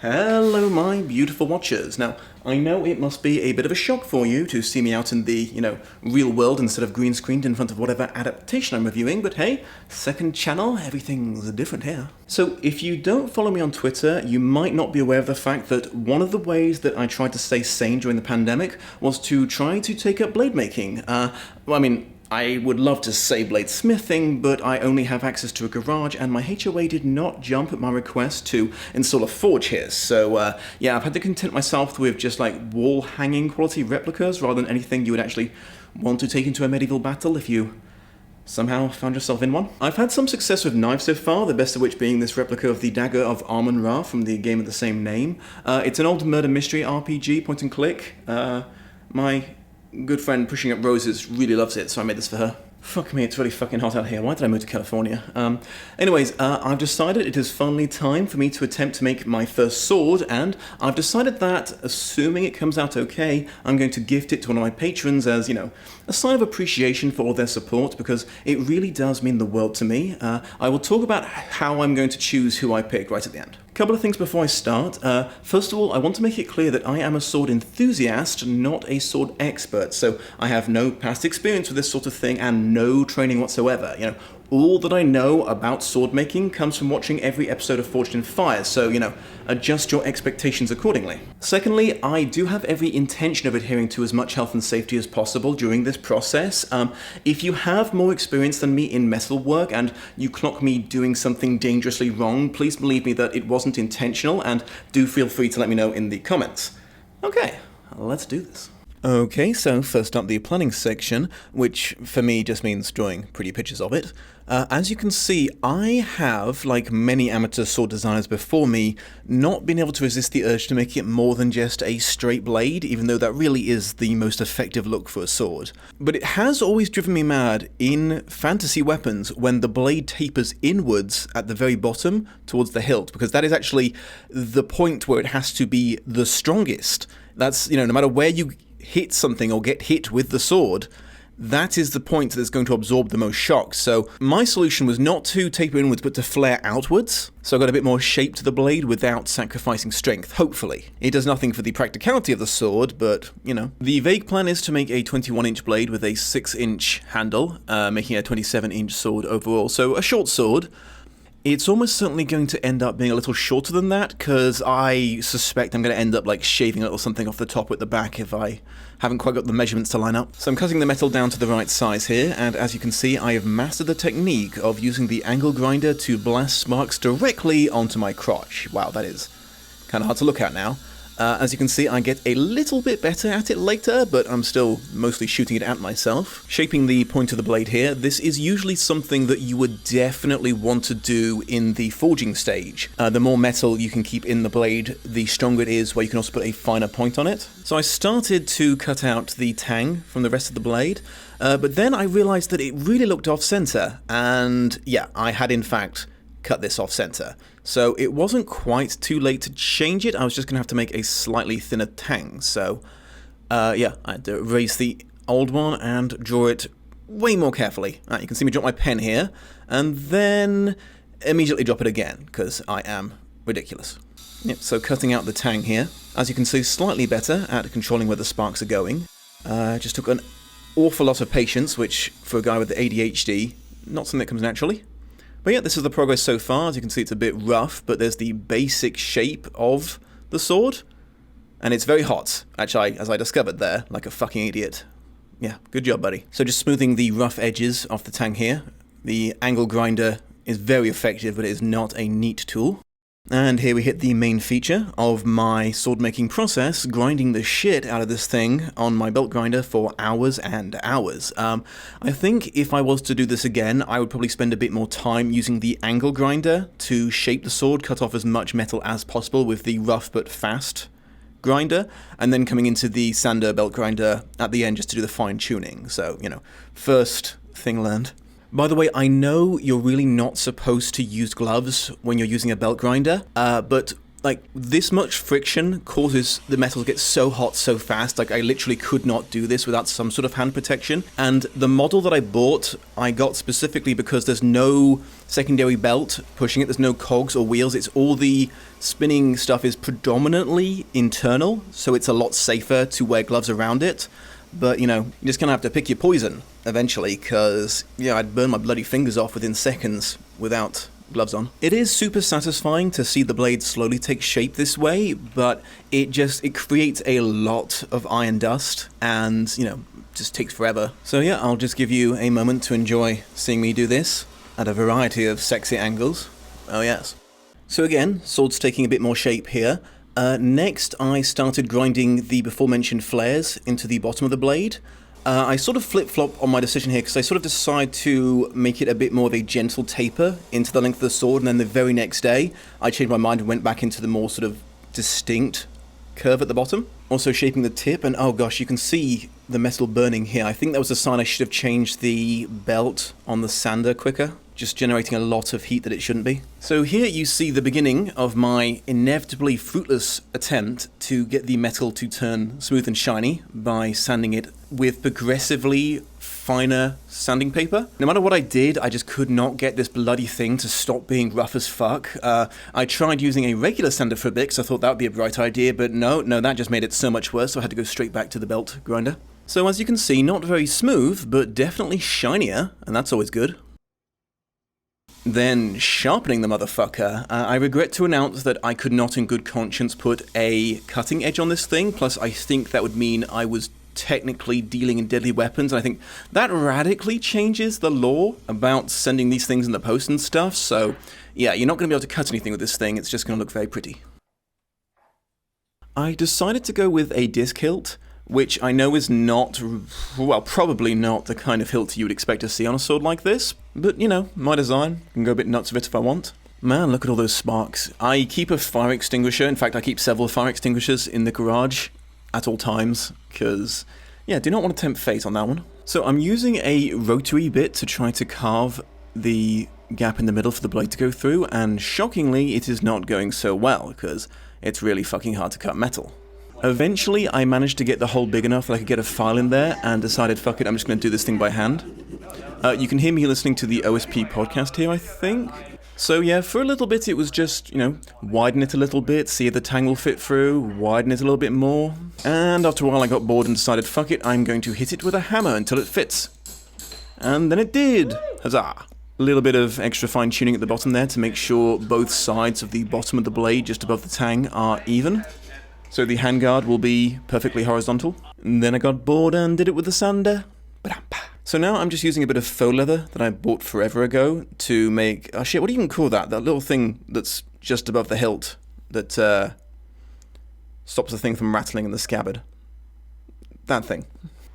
Hello, my beautiful watchers. Now, I know it must be a bit of a shock for you to see me out in the, real world instead of green screened in front of whatever adaptation I'm reviewing, but hey, second channel, everything's different here. So, if you don't follow me on Twitter, you might not be aware of the fact that one of the ways that I tried to stay sane during the pandemic was to try to take up blade making. I would love to say bladesmithing, but I only have access to a garage, and my HOA did not jump at my request to install a forge here. So, I've had to content myself with just like wall-hanging quality replicas rather than anything you would actually want to take into a medieval battle if you somehow found yourself in one. I've had some success with knives so far, the best of which being this replica of the dagger of Amon-Ra from the game of the same name. It's an old murder mystery RPG, point and click. My good friend Pushing Up Roses really loves it, so I made this for her. Fuck me, it's really fucking hot out here. Why did I move to California? I've decided it is finally time for me to attempt to make my first sword, and I've decided that, assuming it comes out okay, I'm going to gift it to one of my patrons as, a sign of appreciation for all their support, because it really does mean the world to me. I will talk about how I'm going to choose who I pick right at the end. Couple of things before I start. First of all, I want to make it clear that I am a sword enthusiast, not a sword expert, so I have no past experience with this sort of thing and no training whatsoever. All that I know about sword making comes from watching every episode of Forged in Fire, so, adjust your expectations accordingly. Secondly, I do have every intention of adhering to as much health and safety as possible during this process. If you have more experience than me in metalwork and you clock me doing something dangerously wrong, please believe me that it wasn't intentional, and do feel free to let me know in the comments. Okay, let's do this. Okay, so first up the planning section, which for me just means drawing pretty pictures of it. As you can see, I have, like many amateur sword designers before me, not been able to resist the urge to make it more than just a straight blade, even though that really is the most effective look for a sword. But it has always driven me mad in fantasy weapons when the blade tapers inwards at the very bottom towards the hilt, because that is actually the point where it has to be the strongest. That's, no matter where you hit something or get hit with the sword, that is the point that's going to absorb the most shock. So my solution was not to taper inwards, but to flare outwards. So I got a bit more shape to the blade without sacrificing strength, hopefully. It does nothing for the practicality of the sword, but, The vague plan is to make a 21-inch blade with a 6-inch handle, making a 27-inch sword overall. So a short sword. It's almost certainly going to end up being a little shorter than that, because I suspect I'm going to end up shaving a little something off the top at the back if I haven't quite got the measurements to line up. So I'm cutting the metal down to the right size here, and as you can see, I have mastered the technique of using the angle grinder to blast sparks directly onto my crotch. Wow, that is kind of hard to look at now. As you can see, I get a little bit better at it later, but I'm still mostly shooting it at myself. Shaping the point of the blade here, this is usually something that you would definitely want to do in the forging stage. The more metal you can keep in the blade, the stronger it is, where you can also put a finer point on it. So I started to cut out the tang from the rest of the blade, but then I realized that it really looked off-center, and yeah, I had in fact cut this off-center. So it wasn't quite too late to change it. I was just going to have to make a slightly thinner tang. So, I had to erase the old one and draw it way more carefully. You can see me drop my pen here, and then immediately drop it again, because I am ridiculous. Yep, so cutting out the tang here. As you can see, slightly better at controlling where the sparks are going. Just took an awful lot of patience, which, for a guy with the ADHD, not something that comes naturally. But yeah, this is the progress so far. As you can see, it's a bit rough, but there's the basic shape of the sword. And it's very hot, actually, as I discovered there, like a fucking idiot. Yeah, good job, buddy. So just smoothing the rough edges off the tang here. The angle grinder is very effective, but it is not a neat tool. And here we hit the main feature of my sword making process, grinding the shit out of this thing on my belt grinder for hours and hours. I think if I was to do this again, I would probably spend a bit more time using the angle grinder to shape the sword, cut off as much metal as possible with the rough but fast grinder, and then coming into the sander belt grinder at the end just to do the fine tuning. So, first thing learned. By the way, I know you're really not supposed to use gloves when you're using a belt grinder, but this much friction causes the metal to get so hot so fast. I literally could not do this without some sort of hand protection. And the model that I bought, I got specifically because there's no secondary belt pushing it. There's no cogs or wheels. It's all the spinning stuff is predominantly internal, so it's a lot safer to wear gloves around it. But, you know, you just kind of have to pick your poison eventually, because, yeah, I'd burn my bloody fingers off within seconds without gloves on. It is super satisfying to see the blade slowly take shape this way, but it creates a lot of iron dust, and, you know, just takes forever. So yeah, I'll just give you a moment to enjoy seeing me do this at a variety of sexy angles. Oh yes. So again, sword's taking a bit more shape here. Next, I started grinding the before-mentioned flares into the bottom of the blade. I sort of flip-flop on my decision here, because I sort of decide to make it a bit more of a gentle taper into the length of the sword, and then the very next day, I changed my mind and went back into the more sort of distinct curve at the bottom. Also shaping the tip, and oh gosh, you can see the metal burning here. I think that was a sign I should have changed the belt on the sander quicker, just generating a lot of heat that it shouldn't be. So here you see the beginning of my inevitably fruitless attempt to get the metal to turn smooth and shiny by sanding it with progressively finer sanding paper. No matter what I did, I just could not get this bloody thing to stop being rough as fuck. I tried using a regular sander for a bit, because I thought that would be a bright idea, but no, that just made it so much worse, so I had to go straight back to the belt grinder. So as you can see, not very smooth, but definitely shinier, and that's always good. Then sharpening the motherfucker, I regret to announce that I could not in good conscience put a cutting edge on this thing, plus I think that would mean I was technically dealing in deadly weapons, and I think that radically changes the law about sending these things in the post and stuff, so yeah, you're not going to be able to cut anything with this thing, it's just going to look very pretty. I decided to go with a disc hilt, which I know is not, well, probably not the kind of hilt you would expect to see on a sword like this, but, you know, my design, I can go a bit nuts with it if I want. Man, look at all those sparks. I keep a fire extinguisher, in fact, I keep several fire extinguishers in the garage at all times, because, yeah, do not want to tempt fate on that one. So I'm using a rotary bit to try to carve the gap in the middle for the blade to go through, and shockingly, it is not going so well, because it's really fucking hard to cut metal. Eventually, I managed to get the hole big enough that I could get a file in there, and decided, fuck it, I'm just going to do this thing by hand. You can hear me listening to the OSP podcast here, I think. So yeah, for a little bit it was just, you know, widen it a little bit, see if the tang will fit through, widen it a little bit more, and after a while I got bored and decided, fuck it, I'm going to hit it with a hammer until it fits. And then it did! Huzzah! A little bit of extra fine tuning at the bottom there to make sure both sides of the bottom of the blade just above the tang are even. So the handguard will be perfectly horizontal. And then I got bored and did it with the sander. Ba-dum-ba. So now I'm just using a bit of faux leather that I bought forever ago to make... Oh shit, what do you even call that? That little thing that's just above the hilt that stops the thing from rattling in the scabbard. That thing.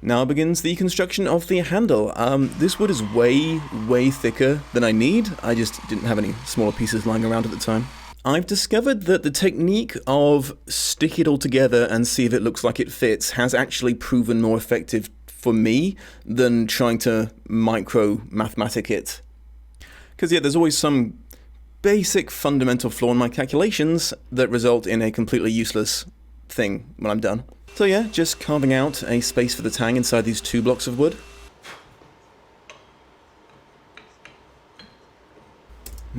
Now begins the construction of the handle. This wood is way, way thicker than I need. I just didn't have any smaller pieces lying around at the time. I've discovered that the technique of stick it all together and see if it looks like it fits has actually proven more effective for me than trying to micro-mathematic it. Because yeah, there's always some basic fundamental flaw in my calculations that result in a completely useless thing when I'm done. So yeah, just carving out a space for the tang inside these 2 blocks of wood.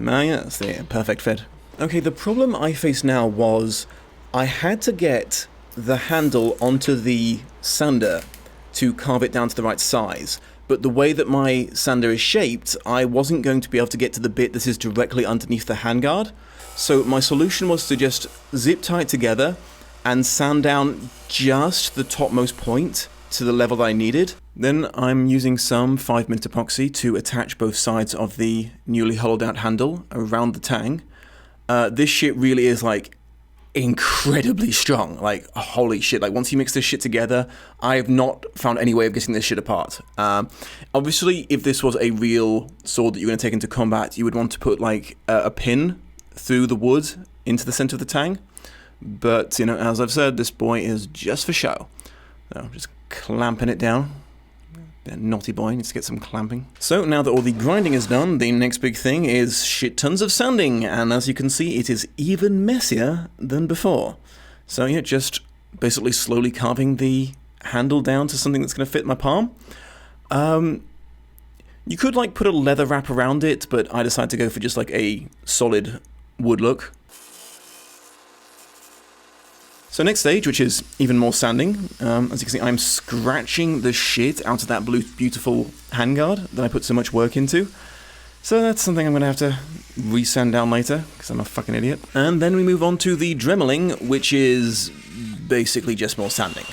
Ah yeah, that's the perfect fit. Okay, the problem I faced now was I had to get the handle onto the sander to carve it down to the right size, but the way that my sander is shaped, I wasn't going to be able to get to the bit that is directly underneath the handguard, so my solution was to just zip tie it together and sand down just the topmost point to the level that I needed. Then I'm using some 5-minute epoxy to attach both sides of the newly hollowed out handle around the tang. This shit really is like incredibly strong, like holy shit, like once you mix this shit together, I have not found any way of getting this shit apart. Obviously if this was a real sword that you're going to take into combat, you would want to put like a pin through the wood into the center of the tang, but you know, as I've said, this boy is just for show, so just clamping it down. That naughty boy needs to get some clamping. So now that all the grinding is done, the next big thing is shit tons of sanding, and as you can see, it is even messier than before. So yeah, just basically slowly carving the handle down to something that's going to fit my palm. You could like put a leather wrap around it, but I decided to go for just like a solid wood look. So next stage, which is even more sanding, as you can see, I'm scratching the shit out of that blue, beautiful handguard that I put so much work into. So that's something I'm going to have to resand down later, because I'm a fucking idiot. And then we move on to the dremeling, which is basically just more sanding.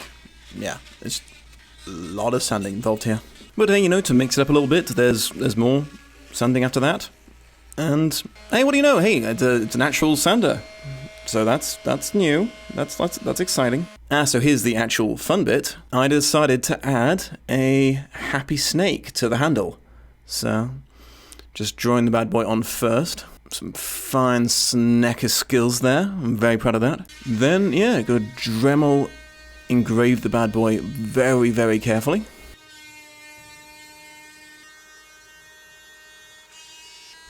Yeah, there's a lot of sanding involved here. But hey, you know, to mix it up a little bit, there's more sanding after that. And hey, what do you know? Hey, it's an actual sander. So that's new. That's exciting. So here's the actual fun bit. I decided to add a happy snake to the handle. So just drawing the bad boy on first. Some fine snacker skills there. I'm very proud of that. Then yeah, go Dremel engrave the bad boy very, very carefully.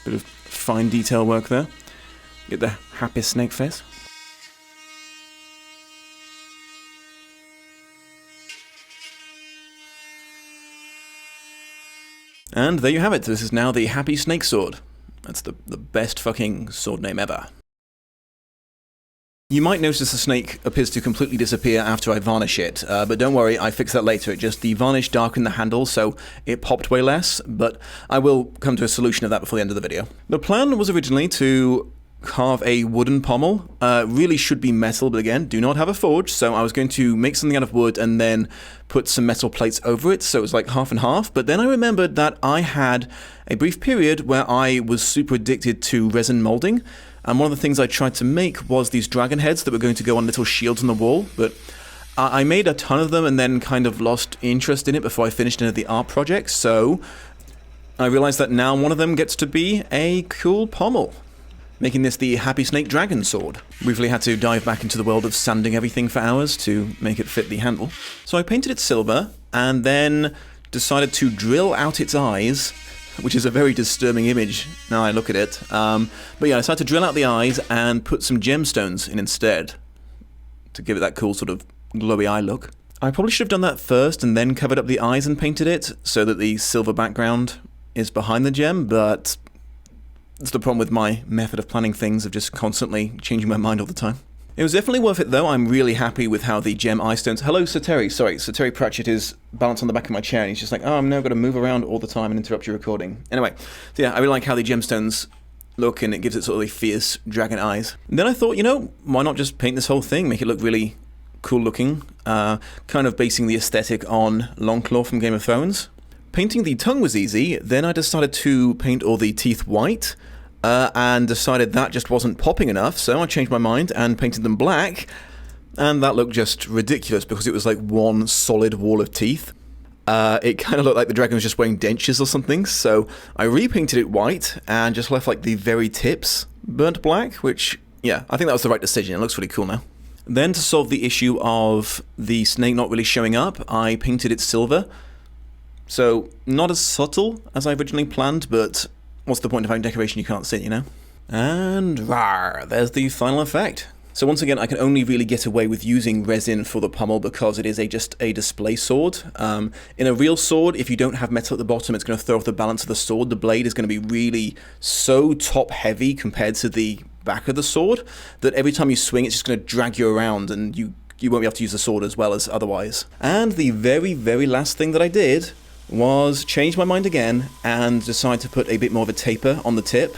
Bit of fine detail work there. Get the happy snake face. And there you have it. This is now the Happy Snake Sword. That's the best fucking sword name ever. You might notice the snake appears to completely disappear after I varnish it, but don't worry, I fix that later. The varnish darkened the handle, so it popped way less, but I will come to a solution of that before the end of the video. The plan was originally to carve a wooden pommel. Really should be metal, but again, do not have a forge, so I was going to make something out of wood and then put some metal plates over it, so it was like half and half, but then I remembered that I had a brief period where I was super addicted to resin molding. And one of the things I tried to make was these dragon heads that were going to go on little shields on the wall, but I made a ton of them and then kind of lost interest in it before I finished any of the art projects, so I realized that now one of them gets to be a cool pommel, making this the Happy Snake Dragon Sword. Briefly had to dive back into the world of sanding everything for hours to make it fit the handle. So I painted it silver, and then decided to drill out its eyes, which is a very disturbing image now I look at it. But yeah, I decided to drill out the eyes and put some gemstones in instead to give it that cool sort of glowy eye look. I probably should have done that first and then covered up the eyes and painted it so that the silver background is behind the gem, but that's the problem with my method of planning things, of just constantly changing my mind all the time. It was definitely worth it though. I'm really happy with how the gem eye stones... Hello, Sir Terry. Sorry, Sir Terry Pratchett is balanced on the back of my chair and he's just like, oh, I'm now going to move around all the time and interrupt your recording. Anyway, so yeah, I really like how the gemstones look and it gives it sort of like fierce dragon eyes. And then I thought, you know, why not just paint this whole thing, make it look really cool looking, kind of basing the aesthetic on Longclaw from Game of Thrones. Painting the tongue was easy, then I decided to paint all the teeth white, and decided that just wasn't popping enough, so I changed my mind and painted them black, and that looked just ridiculous because it was like one solid wall of teeth. It kind of looked like the dragon was just wearing dentures or something, so I repainted it white and just left like the very tips burnt black, which, yeah, I think that was the right decision. It looks really cool now. Then to solve the issue of the snake not really showing up, I painted it silver. So not as subtle as I originally planned, but what's the point of having decoration you can't see, you know? And rawr, there's the final effect. So once again, I can only really get away with using resin for the pommel because it is just a display sword. In a real sword, if you don't have metal at the bottom, it's going to throw off the balance of the sword. The blade is going to be really so top heavy compared to the back of the sword that every time you swing, it's just going to drag you around and you won't be able to use the sword as well as otherwise. And the very, very last thing that I did was change my mind again and decide to put a bit more of a taper on the tip.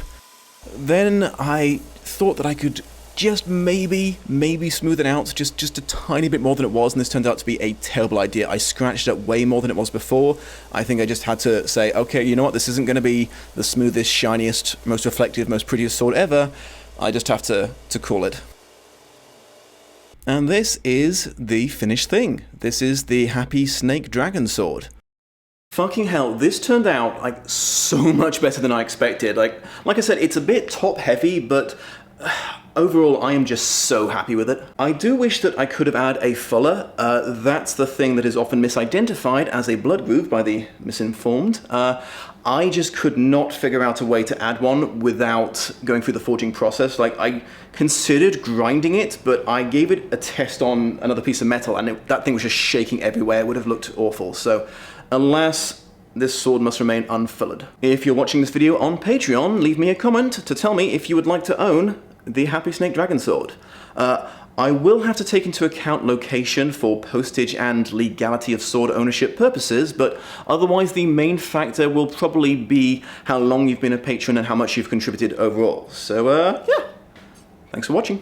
Then I thought that I could just maybe smooth it out just a tiny bit more than it was, and this turned out to be a terrible idea. I scratched it up way more than it was before. I think I just had to say, okay, you know what, this isn't going to be the smoothest, shiniest, most reflective, most prettiest sword ever. I just have to call it. And this is the finished thing. This is the Happy Snake Dragon Sword. Fucking hell, this turned out like so much better than I expected. Like I said, it's a bit top heavy, but overall I am just so happy with it. I do wish that I could have added a fuller. That's the thing that is often misidentified as a blood groove by the misinformed. I just could not figure out a way to add one without going through the forging process. Like, I considered grinding it, but I gave it a test on another piece of metal and that thing was just shaking everywhere. It would have looked awful. So alas, this sword must remain unfurled. If you're watching this video on Patreon, leave me a comment to tell me if you would like to own the Happy Snake Dragon Sword. I will have to take into account location for postage and legality of sword ownership purposes, but otherwise the main factor will probably be how long you've been a patron and how much you've contributed overall. So, yeah. Thanks for watching.